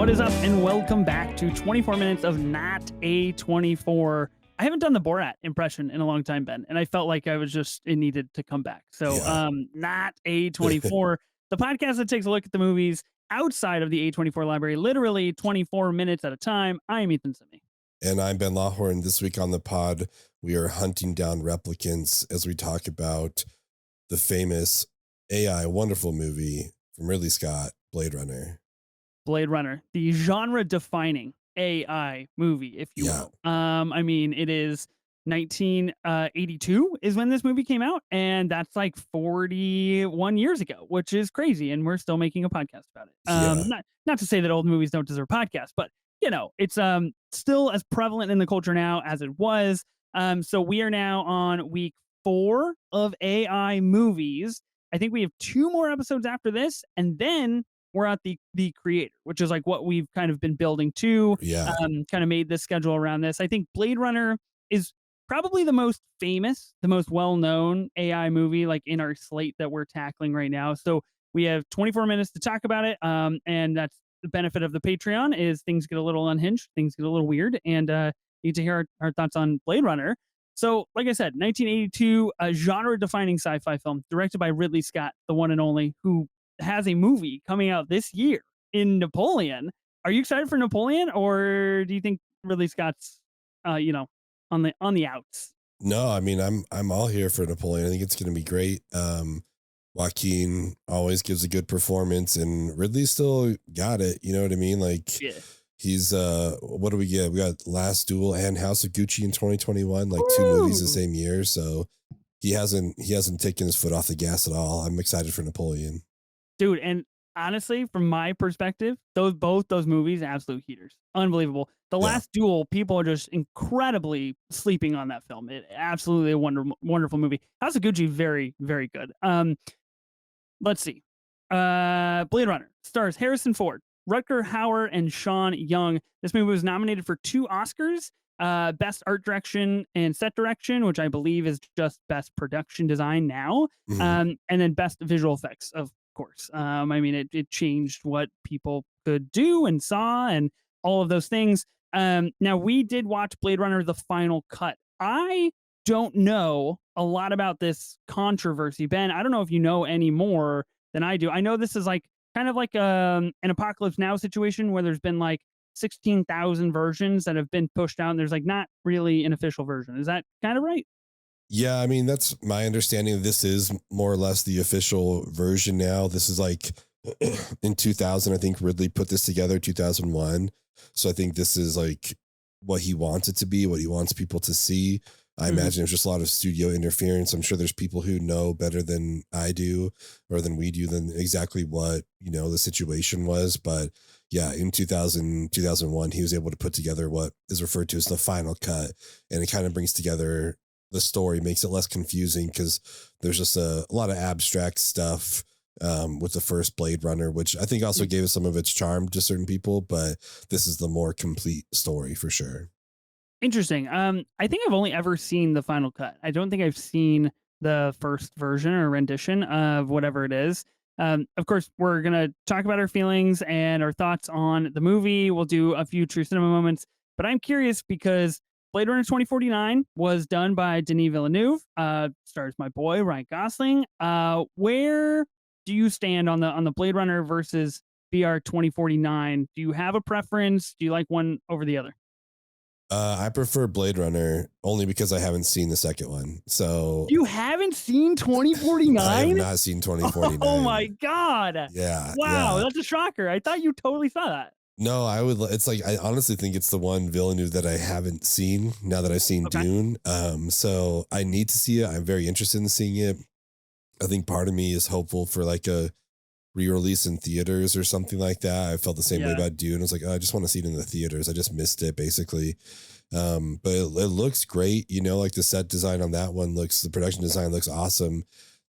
What is up, and welcome back to 24 minutes of Not A24. I haven't done the Borat impression in a long time, Ben, and I felt like it needed to come back. So, Yeah. Not A24, the podcast that takes a look at the movies outside of the A24 library, literally 24 minutes at a time. I am Ethan Simi. And I'm Ben Lawhorn. This week on the pod, we are hunting down replicants as we talk about the famous AI wonderful movie from Ridley Scott, Blade Runner. Blade Runner, the genre-defining AI movie, if you Yeah. will. I mean, it is 1982 is when this movie came out, and that's like 41 years ago, which is crazy, and we're still making a podcast about it. Yeah. Not to say that old movies don't deserve podcasts, but it's still as prevalent in the culture now as it was. So we are now on week 4 of AI movies. I think we have 2 more episodes after this, and then we're at the creator, which is like what we've kind of been building to, Yeah. kind of made this schedule around this. I think Blade Runner is probably the most famous, the most well-known AI movie like in our slate that we're tackling right now. So we have 24 minutes to talk about it. And that's the benefit of the Patreon is things get a little unhinged, things get a little weird, and you get to hear our thoughts on Blade Runner. So, like I said, 1982, a genre-defining sci-fi film directed by Ridley Scott, the one and only, who has a movie coming out this year in Napoleon. Are you excited for Napoleon, or do you think Ridley Scott's, on the outs? No, I mean, I'm all here for Napoleon. I think it's going to be great. Joaquin always gives a good performance, and Ridley still got it. You know what I mean? Like, Yeah. he's what do we get? We got Last Duel and House of Gucci in 2021, like Woo! 2 movies the same year. So he hasn't taken his foot off the gas at all. I'm excited for Napoleon. Dude, and honestly, from my perspective, both those movies, absolute heaters. Unbelievable. The Yeah. Last Duel, people are just incredibly sleeping on that film. It absolutely a wonderful movie. House of Gucci, very, very good. Let's see. Blade Runner stars Harrison Ford, Rutger Hauer, and Sean Young. This movie was nominated for 2 Oscars, Best Art Direction and Set Direction, which I believe is just Best Production Design now, Mhm. and then Best Visual Effects, of course. I mean, it changed what people could do and saw and all of those things. Now, we did watch Blade Runner: The Final Cut. I don't know a lot about this controversy. Ben, I don't know if you know any more than I do. I know this is like kind of like an Apocalypse Now situation where there's been like 16,000 versions that have been pushed out, and there's like not really an official version. Is that kind of right? Yeah, I mean, that's my understanding. This is more or less the official version now. This is like in 2000, I think Ridley put this together, 2001. So I think this is like what he wants it to be, what he wants people to see. I imagine there's just a lot of studio interference. I'm sure there's people who know better than I do or than we do than exactly what, the situation was. But yeah, in 2001, he was able to put together what is referred to as the final cut. And it kind of brings together the story, makes it less confusing because there's just a lot of abstract stuff with the first Blade Runner, which I think also gave us some of its charm to certain people, but this is the more complete story for sure. Interesting. I think I've only ever seen the final cut. I don't think I've seen the first version or rendition of whatever it is. Of course, we're gonna talk about our feelings and our thoughts on the movie. We'll do a few true cinema moments, but I'm curious because Blade Runner 2049 was done by Denis Villeneuve. Stars my boy Ryan Gosling. Where do you stand on the Blade Runner versus BR 2049? Do you have a preference? Do you like one over the other? I prefer Blade Runner only because I haven't seen the second one. So You haven't seen I have 2049? not seen 2049. Oh my god. Yeah, Wow, yeah. that's a shocker. I thought you totally saw that. No, I would. It's like I honestly think it's the one Villeneuve that I haven't seen now that I've seen Okay. Dune. So I need to see it. I'm very interested in seeing it. I think part of me is hopeful for like a re-release in theaters or something like that. I felt the same way Yeah. about Dune. I was like, oh, I just want to see it in the theaters. I just missed it basically. But it looks great. Like the set design on that one the production design looks awesome.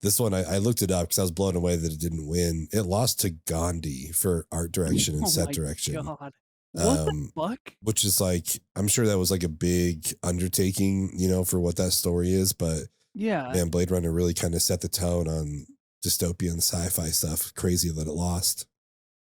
This one, I looked it up because I was blown away that it didn't win. It lost to Gandhi for art direction and Oh set my direction. god. What the Um, fuck? which is like, I'm sure that was like a big undertaking, for what that story is. But Yeah. man, Blade Runner really kind of set the tone on dystopian sci-fi stuff. Crazy that it lost.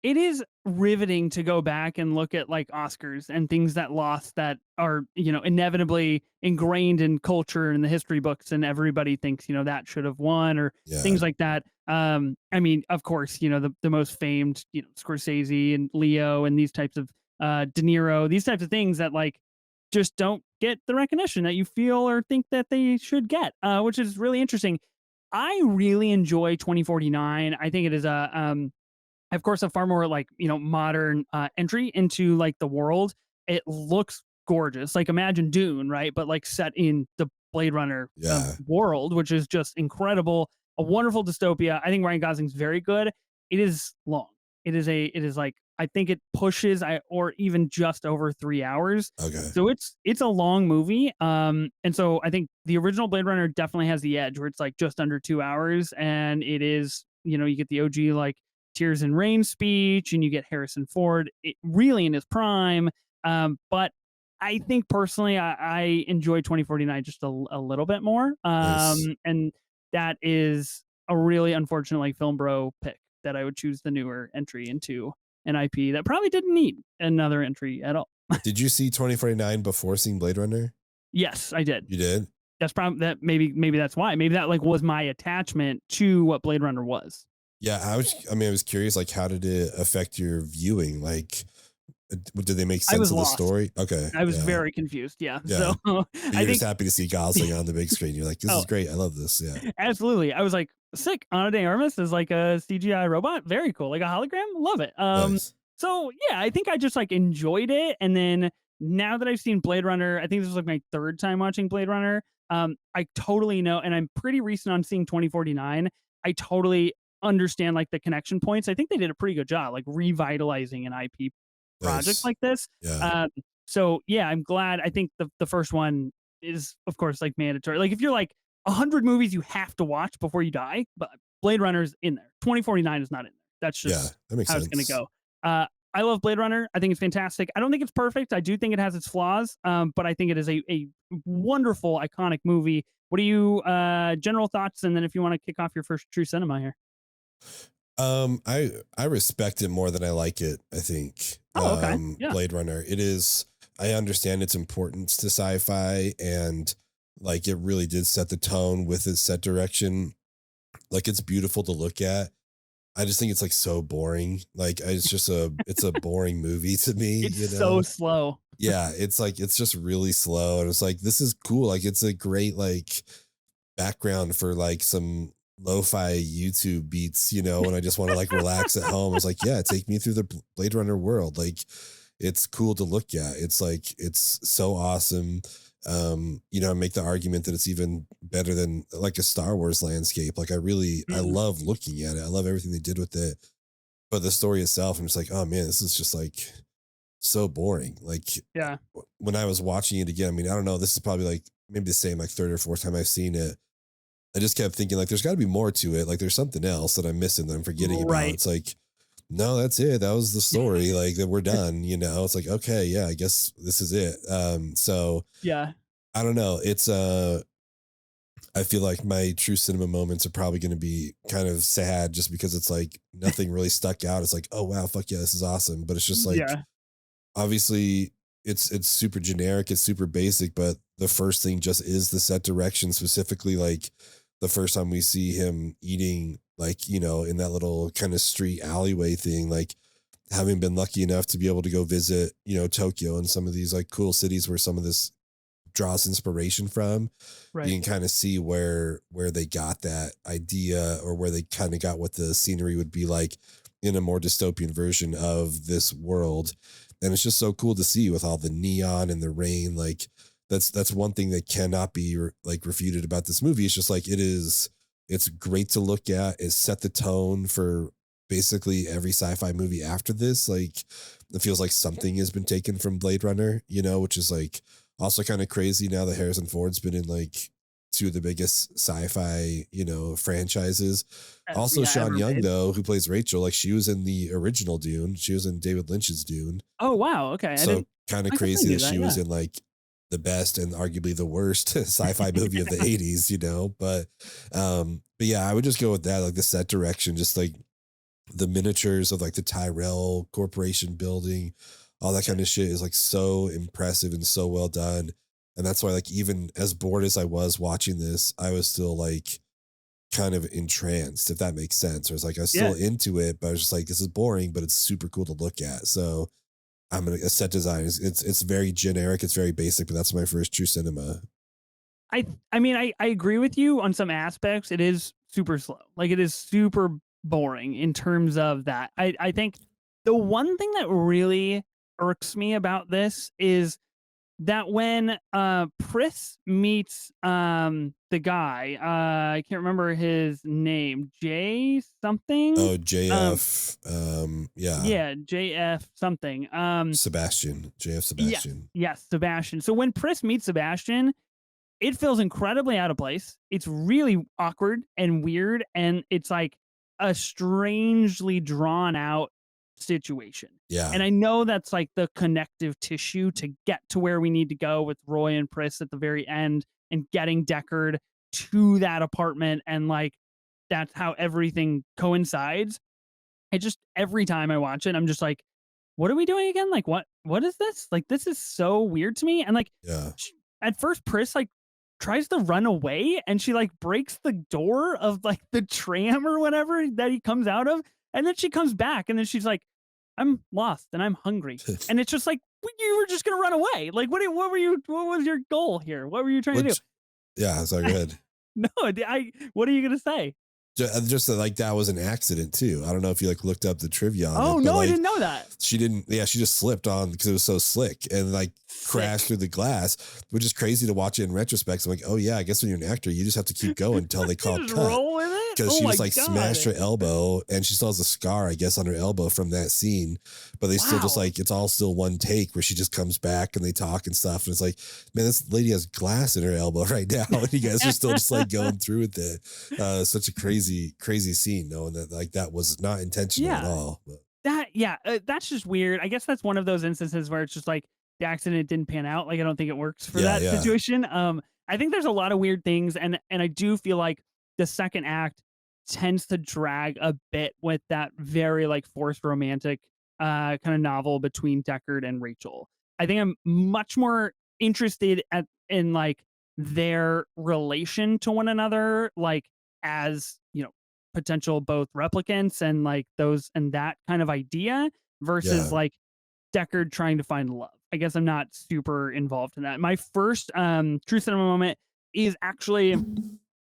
It is riveting to go back and look at, like, Oscars and things that lost that are, inevitably ingrained in culture and the history books, and everybody thinks, that should have won or Yeah. things like that. I mean, of course, the most famed, Scorsese and Leo and these types of, De Niro, these types of things that, like, just don't get the recognition that you feel or think that they should get, which is really interesting. I really enjoy 2049. I think it is of course, a far more like, modern entry into like the world. It looks gorgeous. Like imagine Dune, right? But like set in the Blade Runner Yeah. world, which is just incredible. A wonderful dystopia. I think Ryan Gosling's very good. It is long. It is like I think it pushes or even just over 3 hours. Okay. So it's a long movie. And so I think the original Blade Runner definitely has the edge where it's like just under 2 hours, and it is, you get the OG like Tears and Rain speech, and you get Harrison Ford really in his prime. But I think personally, I enjoy 2049 just a little bit more. Nice. And that is a really unfortunate like film bro pick that I would choose the newer entry into an IP that probably didn't need another entry at all. Did you see 2049 before seeing Blade Runner? Yes, I did. You did? That's probably that maybe that's why. Maybe that like was my attachment to what Blade Runner was. Yeah, I was curious, like, how did it affect your viewing? Like, did they make I sense was of the lost. story? Okay. I was Yeah. very confused. Yeah. Yeah. So But I you're just think happy to see Gosling on the big screen. You're like, this is oh, great. I love this. Yeah. absolutely. I was like, sick. Ana de Armas is like a CGI robot. Very cool. Like a hologram. Love it. Nice. So yeah, I think I just like enjoyed it. And then now that I've seen Blade Runner, I think this was like my third time watching Blade Runner. I totally know, and I'm pretty recent on seeing 2049. I totally understand like the connection points. I think they did a pretty good job, like revitalizing an IP project Nice. like this. Yeah. Um, so yeah, I'm glad. I think the first one is, of course, like mandatory. Like if you're like 100 movies you have to watch before you die, but Blade Runner's in there. 2049 is not in there. That's Yeah. just That makes how it's gonna sense. go. I love Blade Runner. I think it's fantastic. I don't think it's perfect. I do think it has its flaws, but I think it is a wonderful, iconic movie. What are you general thoughts? And then if you want to kick off your first true cinema here. I respect it more than I like it, I think. Oh, okay. Yeah. Blade Runner. It is I understand its importance to sci-fi, and like it really did set the tone with its set direction. Like it's beautiful to look at. I just think it's like so boring. Like it's a boring movie to me, It's you so know? slow. Yeah, it's like it's just really slow. And it's like this is cool. Like it's a great like background for like some lo-fi YouTube beats, when I just want to like relax at home. I was like, yeah, take me through the Blade Runner world. Like it's cool to look at. It's like it's so awesome. Make the argument that it's even better than like a Star Wars landscape. Like I Mm, love looking at it. I love everything they did with it. But the story itself, I'm just like, oh man, this is just like so boring. Like yeah. when I was watching it again, I mean, I don't know, this is probably like maybe the same like third or fourth time I've seen it. I just kept thinking like there's got to be more to it. Like there's something else that I'm missing that I'm forgetting about. Right. It's like, no, that's it. That was the story. Like that we're done. It's like, okay, yeah, I guess this is it. So Yeah. I don't know. I feel like my true cinema moments are probably going to be kind of sad just because it's like nothing really stuck out. It's like, oh wow, fuck yeah, this is awesome. But it's just like Yeah. obviously it's super generic, it's super basic, but the first thing just is the set direction, specifically like the first time we see him eating like, in that little kind of street alleyway thing, like having been lucky enough to be able to go visit, Tokyo and some of these like cool cities where some of this draws inspiration from, you Right. can kind of see where they got that idea or where they kind of got what the scenery would be like in a more dystopian version of this world. And it's just so cool to see with all the neon and the rain. Like that's one thing that cannot be like refuted about this movie. It's just like it's great to look at. It set the tone for basically every sci-fi movie after this. Like it feels like something has been taken from Blade Runner, which is like also kind of crazy now that Harrison Ford's been in like two of the biggest sci-fi, franchises. Also, Yeah. Sean Ever Young, made. though, who plays Rachel, like she was in the original Dune. She was in David Lynch's Dune. Oh wow. Okay. I So didn't. kind of I guess I crazy knew that that. she was Yeah. in like the best and arguably the worst sci-fi movie of the 80s, But yeah, I would just go with that, like the set direction, just like the miniatures of like the Tyrell Corporation building, all that Yeah. kind of shit is like so impressive and so well done. And that's why, like, even as bored as I was watching this, I was still like kind of entranced, if that makes sense. Or it's like I was Yeah. still into it, but I was just like, this is boring, but it's super cool to look at. So I'm gonna a set design is it's very generic, it's very basic, but that's my first true cinema. I mean, I agree with you on some aspects. It is super slow. Like it is super boring in terms of that. I think the one thing that really irks me about this is that when Pris meets the guy, I can't remember his name, Jay something. Oh, Um JF, yeah, yeah, JF something. Sebastian, JF Yes, Sebastian. yes, Sebastian. So when Pris meets Sebastian, it feels incredibly out of place. It's really awkward and weird, and it's like a strangely drawn out situation. Yeah, And I know that's like the connective tissue to get to where we need to go with Roy and Pris at the very end and getting Deckard to that apartment. And like, that's how everything coincides. I just, every time I watch it, I'm just like, what are we doing again? Like, what is this? Like, this is so weird to me. And like, yeah, at first, Pris like tries to run away, and she like breaks the door of like the tram or whatever that he comes out of, and then she comes back, and then she's like, "I'm lost and I'm hungry," and it's just like, you were just gonna run away. Like, what were you? What was your goal here? What were you trying to which yeah, sorry, go do? ahead. No, I. What are you gonna say? Just that, like, that was an accident too. I don't know if you like looked up the trivia on Oh it, but no, I like didn't know that. she didn't. Yeah, she just slipped on because it was so slick and like crashed Sick. through the glass, which is crazy to watch it in retrospect. So I'm like, oh yeah, I guess when you're an actor, you just have to keep going until they You call just cut. roll with it. Because Oh she my just like smashed god. her elbow and she still has a scar, I guess, on her elbow from that scene. But they still just Wow. like it's all still one take where she just comes back and they talk and stuff. And it's like, man, this lady has glass in her elbow right now. And you guys are still just like going through with it. Such a crazy, crazy scene, knowing that like that was not intentional at Yeah. all. But That's just weird. I guess that's one of those instances where it's just like the accident didn't pan out. Like I don't think it works for yeah, that yeah, situation. I think there's a lot of weird things, and I do feel like the second act tends to drag a bit with that very like forced romantic kind of novel between Deckard and Rachel. I think I'm much more interested in like their relation to one another, like as potential both replicants and like those and that kind of idea versus yeah, like Deckard trying to find love. I guess I'm not super involved in that. My first true cinema moment is actually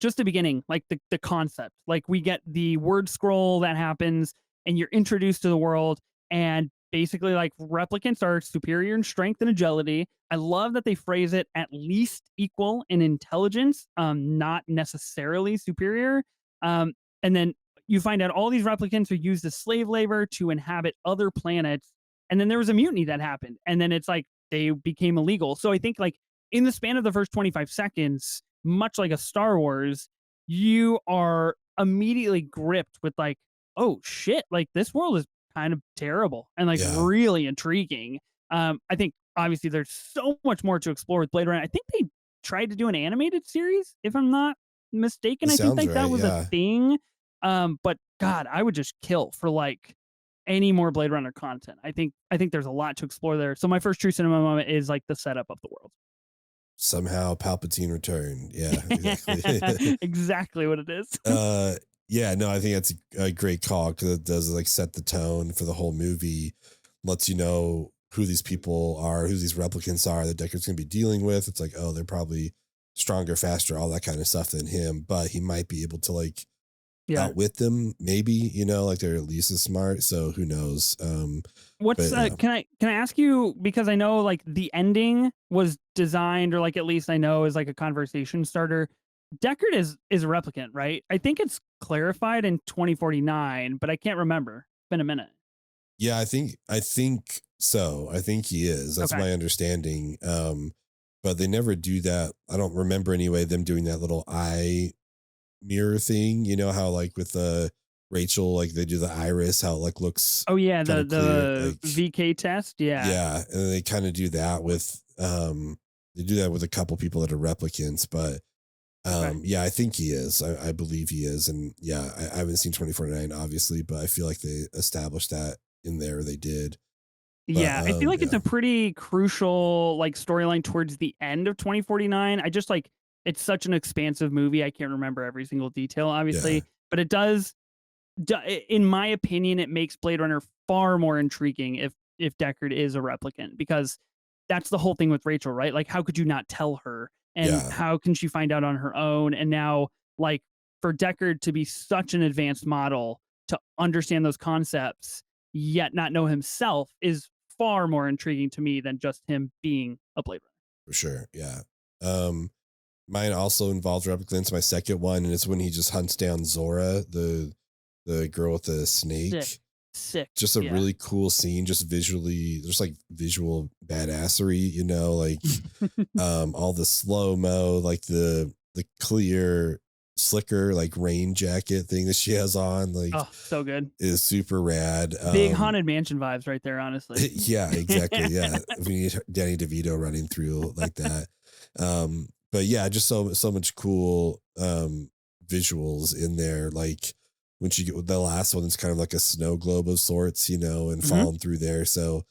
just the beginning, like the concept. Like we get the word scroll that happens and you're introduced to the world, and basically like replicants are superior in strength and agility. I love that they phrase it at least equal in intelligence, not necessarily superior. Um, and then you find out all these replicants are used as slave labor to inhabit other planets. And then there was a mutiny that happened. And then it's like they became illegal. So I think like in the span of the first 25 seconds, much like a Star Wars, you are immediately gripped with like, oh shit, like this world is kind of terrible and like yeah. really intriguing. I think obviously there's so much more to explore with Blade Runner. I think they tried to do an animated series, if I'm not mistaken. It I think sounds like that right. was a Yeah. thing. But God, I would just kill for like any more Blade Runner content. I think there's a lot to explore there. So my first true cinema moment is like the setup of the world. Somehow Palpatine returned. Yeah, exactly. Exactly what it is. uh, yeah, no, I think that's a great call because it does like set the tone for the whole movie, lets you know who these people are, who these replicants are that Deckard's going to be dealing with. It's like, oh, they're probably stronger, faster, all that kind of stuff than him, but he might be able to like Yeah. outwit them, maybe, like they're at least as smart. So who knows? What's But yeah, can I ask you, because I know like the ending was designed, or like at least I know is like a conversation starter. Deckard is a replicant, right? I think it's clarified in 2049, but I can't remember. It's been a minute. yeah, I think so. I think he is. That's Okay. my understanding. But they never do that. I don't remember anyway them doing that little eye mirror thing. You know how like with Rachel, like they do the iris, how it like looks Oh yeah, kind the of clear. the Like VK test. Yeah. yeah, and they kind of do that with they do that with a couple people that are replicants, but Okay. Yeah, I think he is. I believe he is. And yeah, I haven't seen 2049 obviously, but I feel like they established that in there. They did. But Yeah, I feel like it's yeah, a pretty crucial, like, storyline towards the end of 2049. I just, like, it's such an expansive movie, I can't remember every single detail, yeah, obviously, but it does in my opinion, it makes Blade Runner far more intriguing if Deckard is a replicant, because that's the whole thing with Rachel, right? Like, how could you not tell her? And yeah, how can she find out on her own? And now, like, for Deckard to be such an advanced model to understand those concepts, yet not know himself, is far more intriguing to me than just him being a Blade Runner. for sure. Yeah. Um, Mine also involves replicants. My second one, and it's when he just hunts down Zora, the girl with the Sick, snake. sick. Just a Yeah. really cool scene, just visually, just like visual badassery, like all the slow mo, like the clear, slicker, like rain jacket thing that she has on, like Oh, so good. is super rad. Big Haunted Mansion vibes right there, honestly. Yeah, exactly. Yeah. We need Danny DeVito running through like that. But yeah, just so much cool visuals in there. Like when she get the last one, it's kind of like a snow globe of sorts, and Mhm. falling through there. So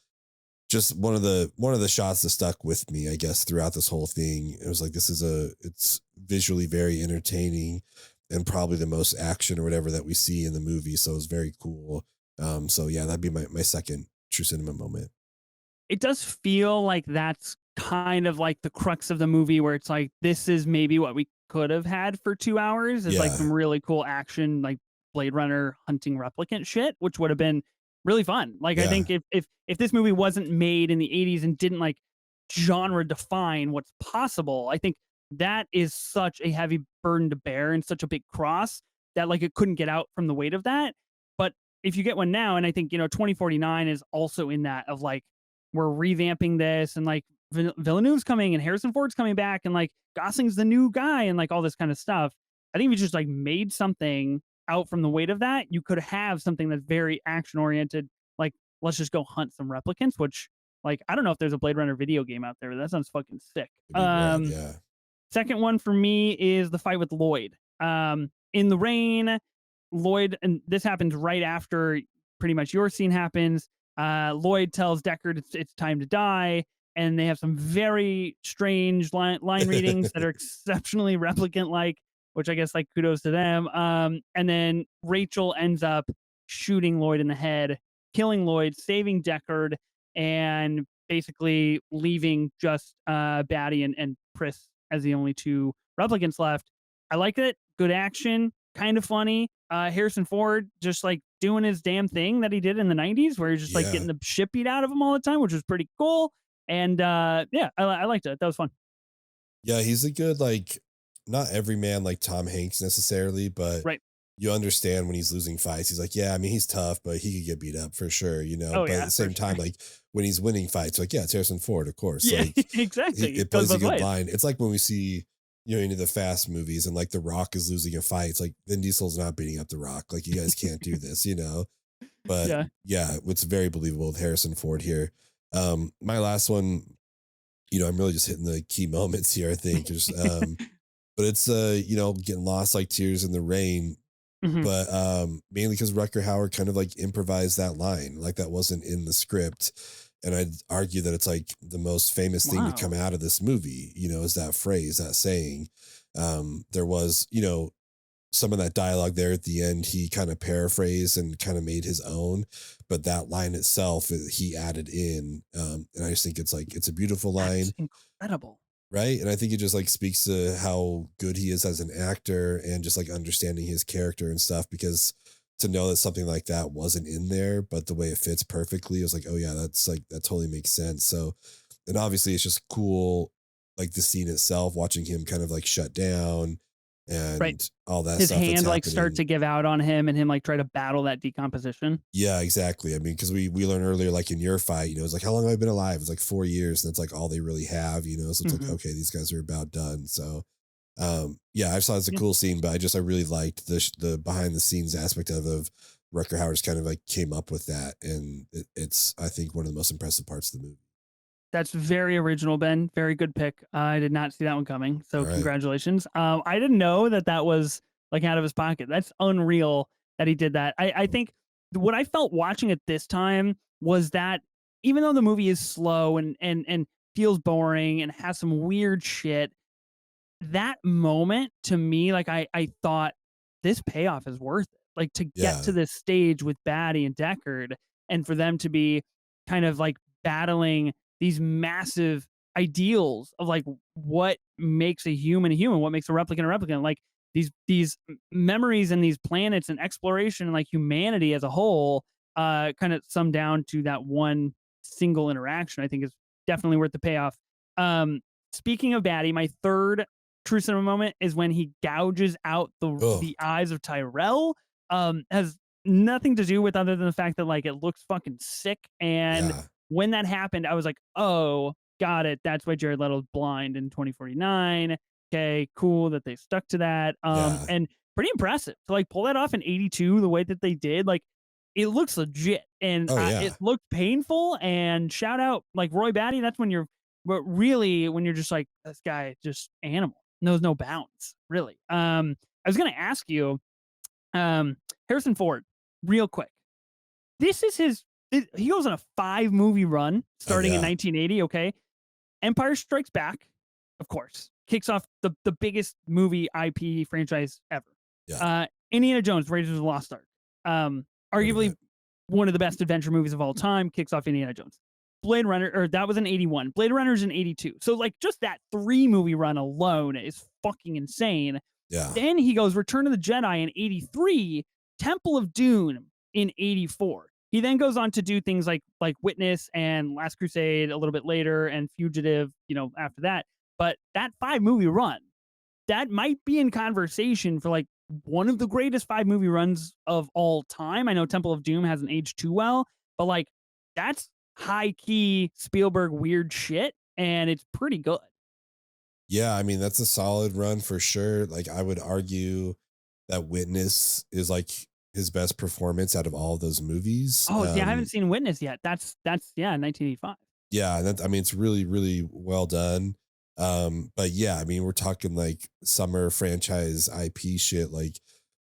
just one of the shots that stuck with me, I guess, throughout this whole thing. It was like it's visually very entertaining and probably the most action or whatever that we see in the movie. So it's very cool. So yeah, that'd be my second true cinema moment. It does feel like that's kind of like the crux of the movie, where it's like, this is maybe what we could have had for 2 hours, is like Yeah. some really cool action, like Blade Runner hunting replicant shit, which would have been really fun. Like, I Yeah. think if this movie wasn't made in the '80s and didn't, like, genre define what's possible, I think that is such a heavy burden to bear and such a big cross that, like, it couldn't get out from the weight of that. But if you get one now, and I think, 2049 is also in that of, like, we're revamping this, and, like, Villeneuve's coming and Harrison Ford's coming back, and, like, Gosling's the new guy, and, like, all this kind of stuff. I think if you just, like, made something out from the weight of that, you could have something that's very action oriented. Like, let's just go hunt some replicants, which, like, I don't know if there's a Blade Runner video game out there, but that sounds fucking sick. It'd be rad. Yeah. Second one for me is the fight with Lloyd. In the rain, Lloyd, and this happens right after pretty much your scene happens. Lloyd tells Deckard it's time to die, and they have some very strange line readings that are exceptionally replicant like, which I guess, like, kudos to them. And then Rachel ends up shooting Lloyd in the head, killing Lloyd, saving Deckard, and basically leaving just Batty and Pris as the only two replicants left. I like it. Good action, kind of funny. Harrison Ford just, like, doing his damn thing that he did in the '90s, where he's just, like, Yeah. getting the shit beat out of him all the time, which was pretty cool. And yeah, I liked it. That was fun. Yeah, he's a good, like, not every man like Tom Hanks necessarily, but Right. you understand when he's losing fights. He's like, yeah, I mean, he's tough, but he could get beat up for sure. Oh But at yeah, the for same sure. time, like when he's winning fights, like, yeah, it's Harrison Ford, of course. Yeah, Like exactly. It it goes plays a both good ways. line. It's like when we see, into the fast movies and like The Rock is losing a fight. It's like Vin Diesel's not beating up The Rock. Like you guys can't do this. But Yeah. yeah, it's very believable with Harrison Ford here. My last one, I'm really just hitting the key moments here, I think. But it's getting lost like tears in the rain, Mhm. but mainly because Rucker Howard kind of like improvised that line, like that wasn't in the script. And I'd argue that it's like the most famous thing to come Wow. out of this movie, is that phrase, that saying. There was, some of that dialogue there at the end, he kind of paraphrased and kind of made his own, but that line itself, he added in. And I just think it's a beautiful That's line, incredible. right? And I think it just like speaks to how good he is as an actor and just like understanding his character and stuff. Because to know that something like that wasn't in there, but the way it fits perfectly, it was like, oh yeah, that's like that totally makes sense. So, and obviously it's just cool, like the scene itself, watching him kind of like shut down Right. and all that His stuff that's hand, like, start happening. to give out on him, and him, like, try to battle that decomposition. Yeah, exactly. I mean, because we learned earlier, like in your fight, it's like, how long have I been alive? It's like 4 years, and it's like all they really have. So it's like, Mhm. okay, these guys are about done. So yeah, I just thought it's a Yeah. cool scene, but I really liked the behind the scenes aspect of Rucker Howard's kind of like came up with that, and it's I think one of the most impressive parts of the movie. That's very original, Ben. Very good pick. I did not see that one coming. So All right. congratulations. I didn't know that that was like out of his pocket. That's unreal that he did that. I think what I felt watching it this time was that even though the movie is slow and feels boring and has some weird shit, that moment to me, like I thought this payoff is worth it. Like to get Yeah. to this stage with Batty and Deckard and for them to be kind of like battling these massive ideals of like what makes a human, what makes a replicant, like memories and these planets and exploration and like humanity as a whole, kind of sum down to that one single interaction. I think is definitely worth the payoff. Um, Speaking of Batty, my third true cinema moment is when he gouges out Oh, the eyes of Tyrell. Has nothing to do with other than the fact that like it looks fucking sick. And yeah. when that happened, I was like, oh, got it. That's why Jared Leto's blind in 2049. Okay, cool that they stuck to that. Yeah. And pretty impressive to like pull that off in 82 the way that they did. Like it looks legit and Oh, it yeah. looked painful. And shout out like Roy Batty. That's when you're, but really when you're just like this guy just animal knows no bounds, really. I was gonna ask you, Harrison Ford, real quick. This is he goes on a 5 movie run Oh, starting in yeah. 1980, okay? Empire Strikes Back, of course, kicks off the biggest movie IP franchise ever. Yeah. Indiana Jones, Raiders of the Lost Ark. Heard of Arguably it. one of the best adventure movies of all time, kicks off Indiana Jones. Blade Runner, or that was in 81. Blade Runner's in 82. So, like, just that 3 movie run alone is fucking insane. Yeah. Then he goes Return of the Jedi in 83, Temple of Dune in 84. He then goes on to do things like Witness and Last Crusade a little bit later and Fugitive, after that. But that 5 movie run, that might be in conversation for like one of the greatest 5 movie runs of all time. I know Temple of Doom hasn't aged too well, but like that's high key Spielberg weird shit and it's pretty good. Yeah. I mean, that's a solid run for sure. Like, I would argue that Witness is like his best performance out of all of those movies. Oh, see, I haven't seen Witness yet. That's yeah, 1985. Yeah, that I mean, it's really, really well done. But yeah, I mean, we're talking like summer franchise IP shit, like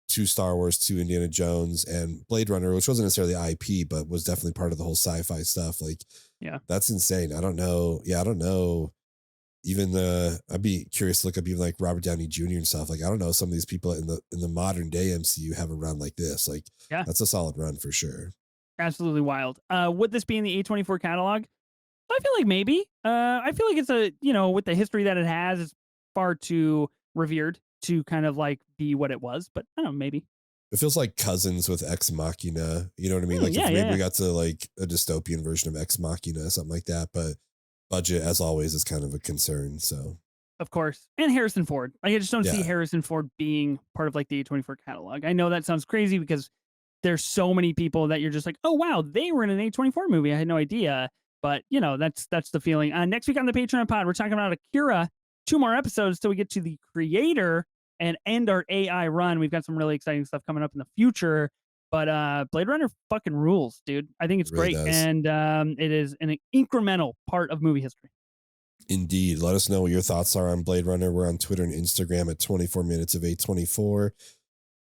two Star Wars, two Indiana Jones, and Blade Runner, which wasn't necessarily IP, but was definitely part of the whole sci-fi stuff. Like, Yeah. that's insane. I don't know. Yeah, I don't know. Even I'd be curious to look up even like Robert Downey Jr. and stuff. Like, I don't know, some of these people in the modern day MCU have a run like this. Like, Yeah. that's a solid run for sure. Absolutely wild. Would this be in the A24 catalog? I feel like maybe. I feel like it's with the history that it has, it's far too revered to kind of like be what it was, but I don't know, maybe. It feels like cousins with Ex Machina. You know what I mean? Like, if Yeah, yeah, maybe we yeah. got to like a dystopian version of Ex Machina, something like that. But budget, as always, is kind of a concern. So Of course. And Harrison Ford. Like, I just don't see yeah, Harrison Ford being part of like the A24 catalog. I know that sounds crazy because there's so many people that you're just like, oh wow, they were in an A24 movie. I had no idea. But that's the feeling. Next week on the Patreon pod, we're talking about Akira. 2 more episodes till we get to the creator and end our AI run. We've got some really exciting stuff coming up in the future. But Blade Runner fucking rules, dude. I think it it's really great. does. And it is an incremental part of movie history. Indeed. Let us know what your thoughts are on Blade Runner. We're on Twitter and Instagram at 24 minutes of 824.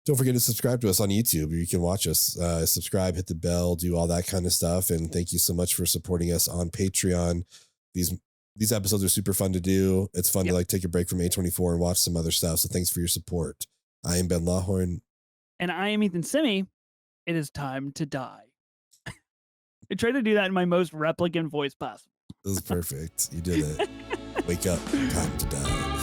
Don't forget to subscribe to us on YouTube. You can watch us, subscribe, hit the bell, do all that kind of stuff. And thank you so much for supporting us on Patreon. These these episodes are super fun to do. It's fun to Yep. like take a break from A24 and watch some other stuff. So thanks for your support. I am Ben Lawhorn. And I am Ethan Simi. It is time to die. I try to do that in my most replicant voice possible. This is perfect. You did it. Wake up. Time to die.